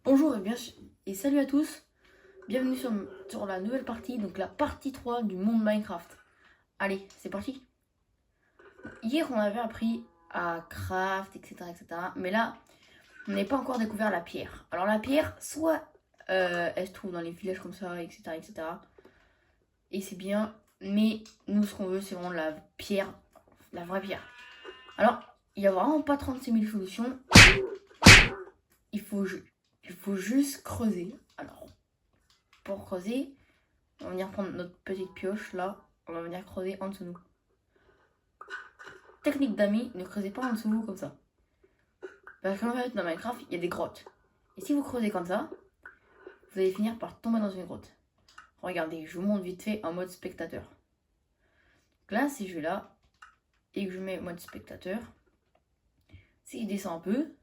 Bonjour et salut à tous, bienvenue sur la nouvelle partie, donc la partie 3 du monde Minecraft. Allez, c'est parti. Hier on avait appris à craft, etc. Mais là, on n'avait pas encore découvert la pierre. Alors la pierre, soit elle se trouve dans les villages comme ça, etc. Et c'est bien, mais nous ce qu'on veut c'est vraiment la pierre, la vraie pierre. Alors, il n'y a vraiment pas 36 000 solutions, il faut, il faut juste creuser. Alors, pour creuser, on va venir prendre notre petite pioche là, on va venir creuser en dessous de nous. Technique d'amis, ne creusez pas en dessous de vous comme ça. Parce qu'en fait, dans Minecraft, il y a des grottes. Et si vous creusez comme ça, vous allez finir par tomber dans une grotte. Regardez, je vous montre vite fait en mode spectateur. Donc là, si je vais là, et que je mets mode spectateur, si je descends un peu,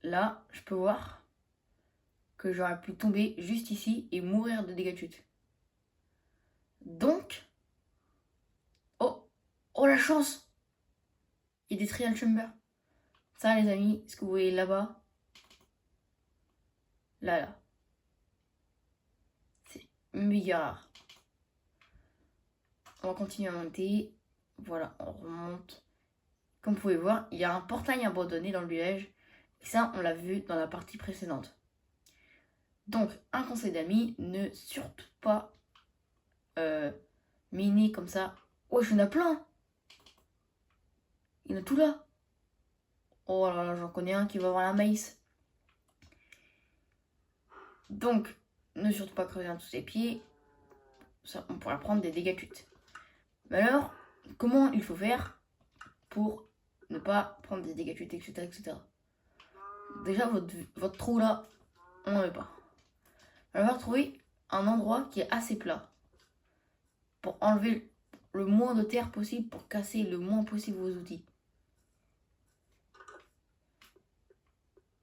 là, je peux voir que j'aurais pu tomber juste ici et mourir de dégâts de chute. Donc, oh la chance! Il y a des trial chambers. Ça, les amis, ce que vous voyez là-bas, là, c'est méga rare. On va continuer à monter. Voilà, on remonte. Comme vous pouvez voir, il y a un portail abandonné dans le village. Et ça, on l'a vu dans la partie précédente. Donc, un conseil d'amis, ne surtout pas miner comme ça. Oh, il y en a plein! Il y en a tout là! Oh là là, j'en connais un qui va avoir la maïs. Donc, ne surtout pas creuser en dessous ses pieds. Ça, on pourra prendre des dégâts de chute. Mais alors, comment il faut faire pour ne pas prendre des dégâts de chute, etc. Déjà, votre trou là, on n'en veut pas. On va trouver un endroit qui est assez plat pour enlever le moins de terre possible, pour casser le moins possible vos outils.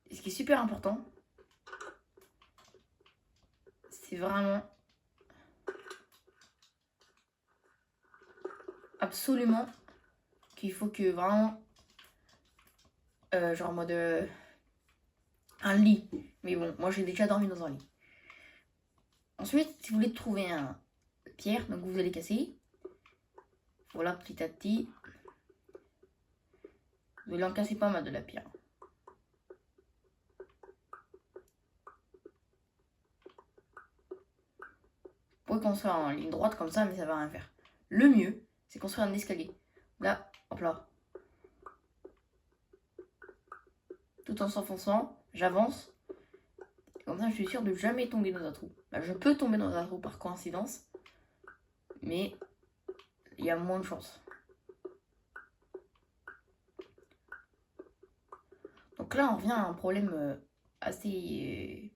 Et ce qui est super important, c'est vraiment absolument qu'il faut que vraiment genre en mode un lit. Mais bon, moi j'ai déjà dormi dans un lit. Ensuite, si vous voulez trouver un pierre, donc vous allez casser. Voilà, petit à petit. Vous allez en casser pas mal de la pierre. Vous pouvez construire en ligne droite comme ça, mais ça va rien faire. Le mieux, c'est construire un escalier. Là, hop là. Tout en s'enfonçant, j'avance. Comme ça, je suis sûr de jamais tomber dans un trou. Bah, je peux tomber dans un trou par coïncidence, mais il y a moins de chance. Donc là, on revient à un problème assez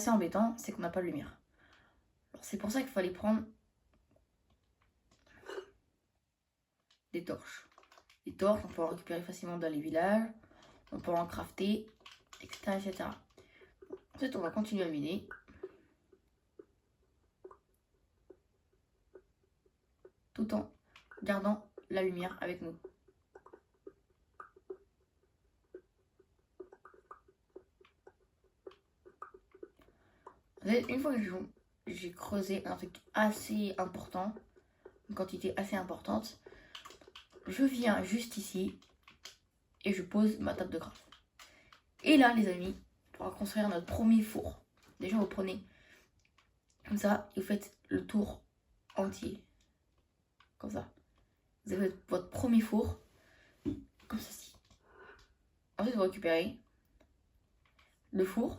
embêtant, c'est qu'on n'a pas de lumière. C'est pour ça qu'il fallait prendre des torches. Les torches, on peut en récupérer facilement dans les villages, on peut en crafter, etc. Ensuite, on va continuer à miner. Tout en gardant la lumière avec nous. Une fois que j'ai creusé un truc assez important, une quantité assez importante, je viens juste ici et je pose ma table de craft. Et là, les amis, on va construire notre premier four. Déjà, vous prenez comme ça et vous faites le tour entier. Comme ça. Vous avez votre premier four, comme ceci. Ensuite, vous récupérez le four.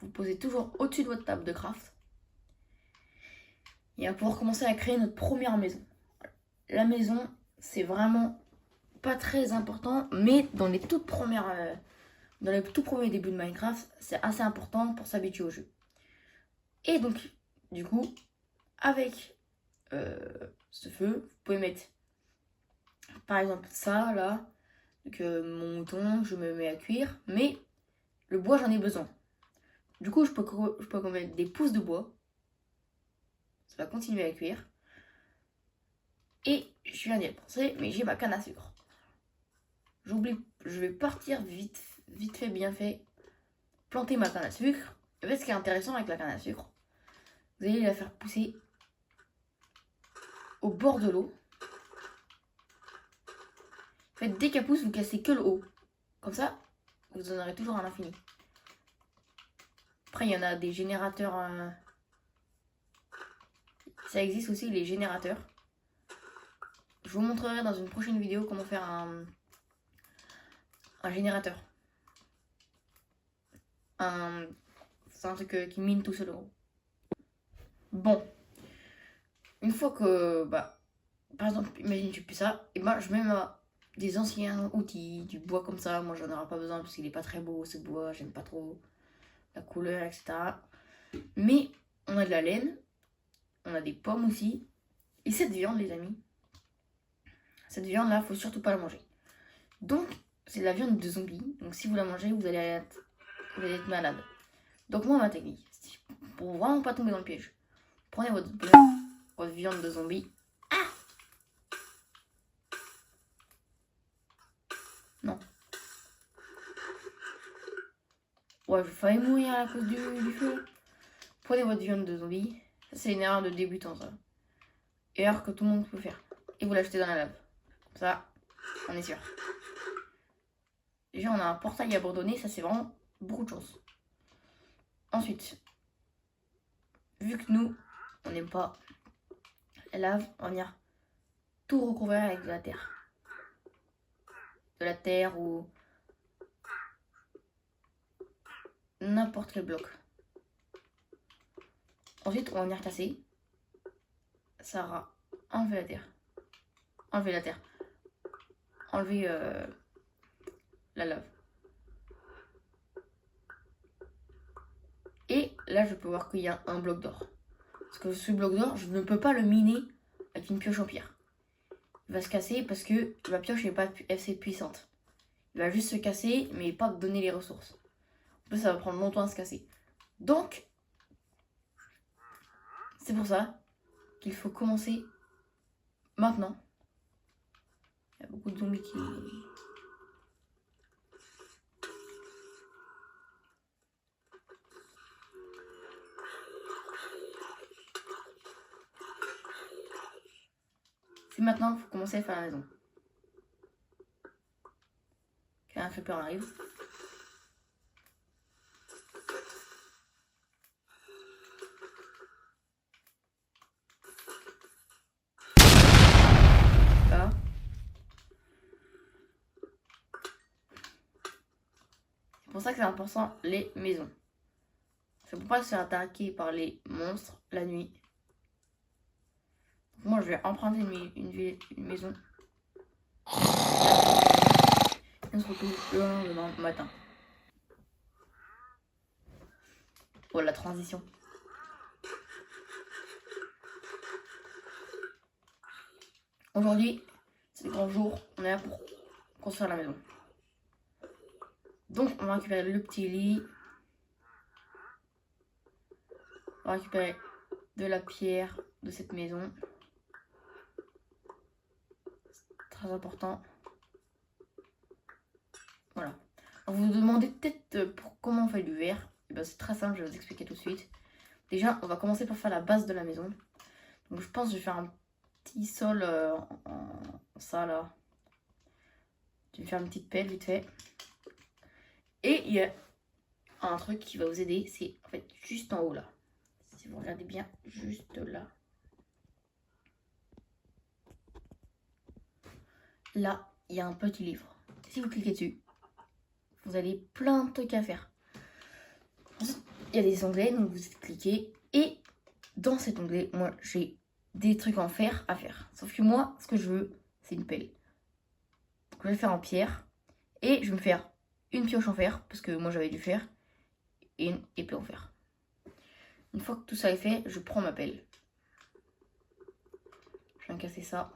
Vous posez toujours au-dessus de votre table de craft. Et on va pouvoir commencer à créer notre première maison. La maison, c'est vraiment pas très important, mais dans les tout premiers débuts de Minecraft, c'est assez important pour s'habituer au jeu. Et donc, du coup, avec ce feu, vous pouvez mettre, par exemple, ça, là, donc mon mouton, je me mets à cuire, mais le bois, j'en ai besoin. Du coup, je peux mettre des pousses de bois, ça va continuer à cuire. Et je viens d'y penser, mais j'ai ma canne à sucre. je vais partir vite fait, bien fait, planter ma canne à sucre. En fait, ce qui est intéressant avec la canne à sucre, vous allez la faire pousser au bord de l'eau. En fait, dès qu'elle pousse, vous cassez que le haut. Comme ça, vous en aurez toujours à l'infini. Après, il y en a des générateurs. Ça existe aussi, les générateurs. Je vous montrerai dans une prochaine vidéo comment faire un générateur. C'est un truc qui mine tout seul. Bon. Une fois que, par exemple, imagine tu fais ça, et je mets des anciens outils, du bois comme ça. Moi, j'en aurai pas besoin parce qu'il est pas très beau, ce bois. J'aime pas trop la couleur, etc. Mais on a de la laine, on a des pommes aussi. Et cette viande, les amis, cette viande-là, faut surtout pas la manger. Donc, c'est de la viande de zombie. Donc, si vous la mangez, vous allez être malade. Donc, moi, ma technique, pour vraiment pas tomber dans le piège, prenez votre viande de zombie. Ah! Non. Ouais, je failli mourir à cause du feu. Prenez votre viande de zombie. Ça, c'est une erreur de débutant, ça. Erreur que tout le monde peut faire. Et vous l'achetez dans la lave. Comme ça, on est sûr. Déjà, on a un portail abandonné. Ça, c'est vraiment beaucoup de chance. Ensuite, vu que nous, on n'aime pas la lave, on va venir tout recouvrir avec de la terre. De la terre ou n'importe quel bloc. Ensuite, on va venir casser. Ça va enlever la terre. Enlever la terre. Enlever la lave. Et là, je peux voir qu'il y a un bloc d'or. Parce que ce bloc d'or, je ne peux pas le miner avec une pioche en pierre. Il va se casser parce que ma pioche n'est pas assez puissante. Il va juste se casser, mais pas donner les ressources. En plus, ça va prendre longtemps à se casser. Donc, c'est pour ça qu'il faut commencer maintenant. Il y a beaucoup de zombies qui... C'est maintenant qu'il faut commencer à faire la maison. Un creeper arrive. Là. C'est pour ça que c'est important les maisons. C'est pour pas se faire attaquer par les monstres la nuit. Donc moi je vais emprunter une maison. On se retrouve le lendemain matin. Oh la transition. Aujourd'hui, c'est le grand jour. On est là pour construire la maison. Donc on va récupérer le petit lit. On va récupérer de la pierre de cette maison. C'est très important. Voilà. Alors, vous vous demandez peut-être comment on fait du verre. Et ben, c'est très simple, je vais vous expliquer tout de suite. Déjà, on va commencer par faire la base de la maison. Donc je pense que je vais faire un petit sol en ça là. Je vais faire une petite pelle vite fait. Et il y a un truc qui va vous aider, c'est en fait juste en haut là. Si vous regardez bien, juste là. Là, il y a un petit livre. Si vous cliquez dessus, vous avez plein de trucs à faire. Il y a des onglets, donc vous cliquez. Et dans cet onglet, moi, j'ai des trucs en fer à faire. Sauf que moi, ce que je veux, c'est une pelle. Donc, je vais le faire en pierre. Et je vais me faire une pioche en fer, parce que moi, j'avais du fer. Et une épée en fer. Une fois que tout ça est fait, je prends ma pelle. Je viens casser ça.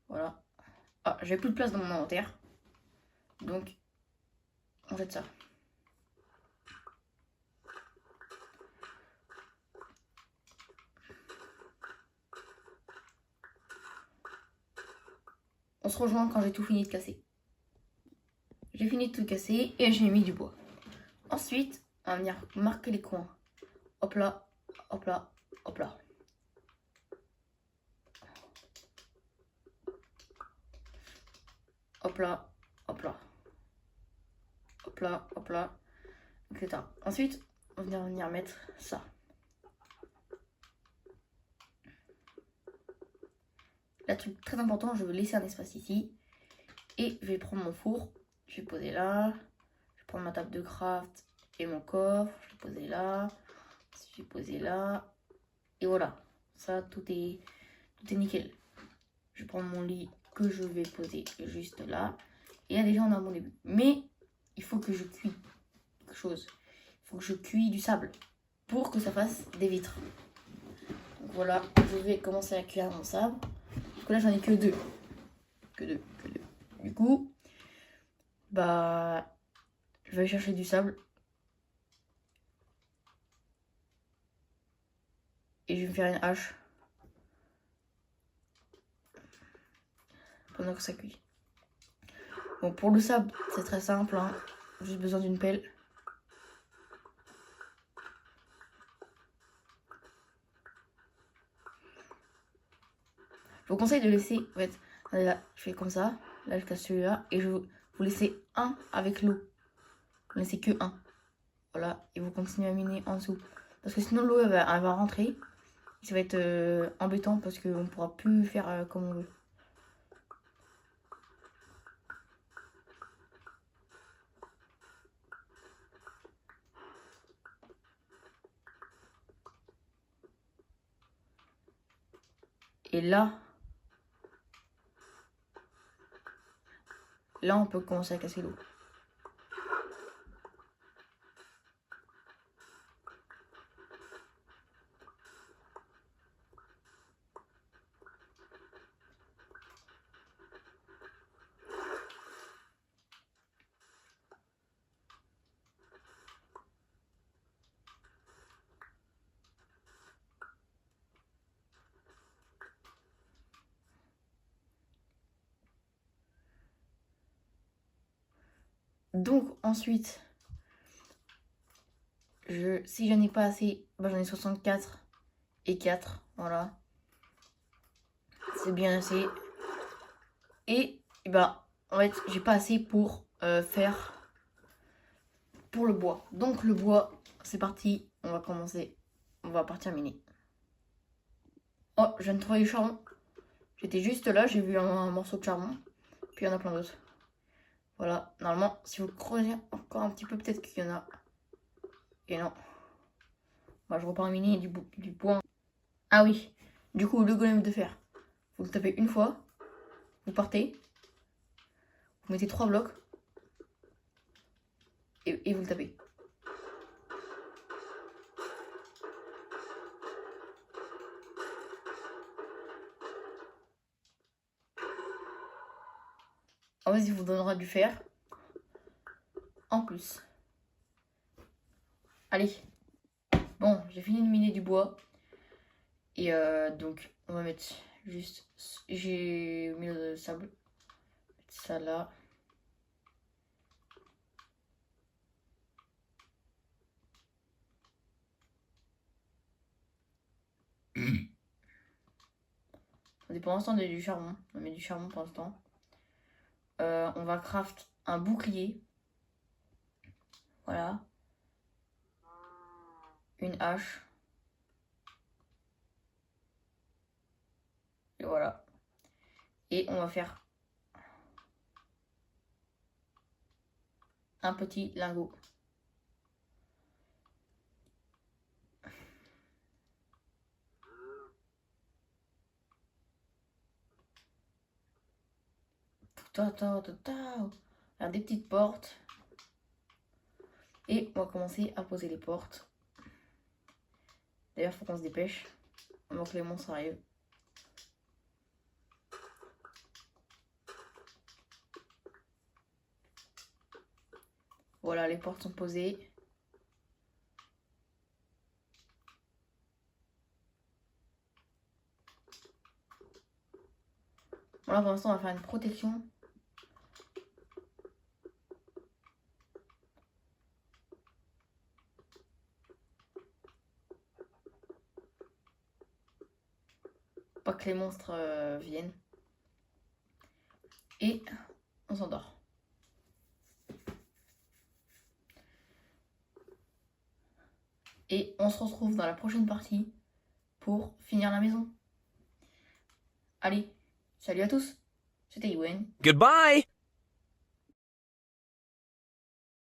Voilà. Ah, j'ai plus de place dans mon inventaire. Donc, on jette ça. on se rejoint quand j'ai tout fini de casser. J'ai fini de tout casser et j'ai mis du bois. Ensuite, on va venir marquer les coins. Hop là, hop là, hop là. Hop là, hop là. Hop là, hop là, etc. Ensuite, on va venir mettre ça. Là, truc très important, je vais laisser un espace ici. Et je vais prendre mon four. Je vais poser là. Je vais prendre ma table de craft et mon coffre. Je vais poser là. Je vais poser là. Et voilà. Ça, tout est nickel. Je vais prendre mon lit que je vais poser juste là. Et là, déjà, on a mon début. Mais il faut que je cuise quelque chose. Il faut que je cuise du sable pour que ça fasse des vitres. Donc voilà, je vais commencer à cuire mon sable. Parce que là, j'en ai que deux. Que deux. Du coup, bah, je vais chercher du sable. Et je vais me faire une hache. Pendant que ça cuit. Bon, pour le sable, c'est très simple. Hein. Juste besoin d'une pelle. Je vous conseille de laisser, en fait, là, je fais comme ça. Là, je casse celui-là. Et je vous laissez un avec l'eau. Vous laissez que un. Voilà. Et vous continuez à miner en dessous. Parce que sinon, l'eau, elle va rentrer. Et ça va être embêtant parce qu'on ne pourra plus faire comme on veut. Et là, on peut commencer à casser l'eau. Donc ensuite, si j'en ai pas assez, bah, j'en ai 64 et 4. Voilà. C'est bien assez. Et bah, en fait, j'ai pas assez pour faire pour le bois. Donc le bois, c'est parti. On va commencer. On va partir miner. Oh, je viens de trouver du charbon. J'étais juste là, j'ai vu un morceau de charbon. Puis il y en a plein d'autres. Voilà, normalement, si vous creusez encore un petit peu, peut-être qu'il y en a. Et non. Moi, je repars miner du bois. Ah oui, du coup, le golem de fer. Vous le tapez une fois. Vous partez. Vous mettez 3 blocs. Et vous le tapez. En fait, il vous donnera du fer. En plus. Allez. Bon, j'ai fini de miner du bois. Et donc, on va mettre juste... J'ai mis le sable. Mettre ça là. Pour l'instant, on a du charbon. On met du charbon pour l'instant. On va craft un bouclier. Voilà. Une hache. Et voilà. Et on va faire un petit lingot. Faire des petites portes. Et on va commencer à poser les portes. D'ailleurs, il faut qu'on se dépêche avant que les monstres arrivent. Voilà, les portes sont posées. Bon, là pour l'instant on va faire une protection. Pas que les monstres viennent. Et on s'endort. Et on se retrouve dans la prochaine partie pour finir la maison. Allez, salut à tous, c'était Yuen. Goodbye!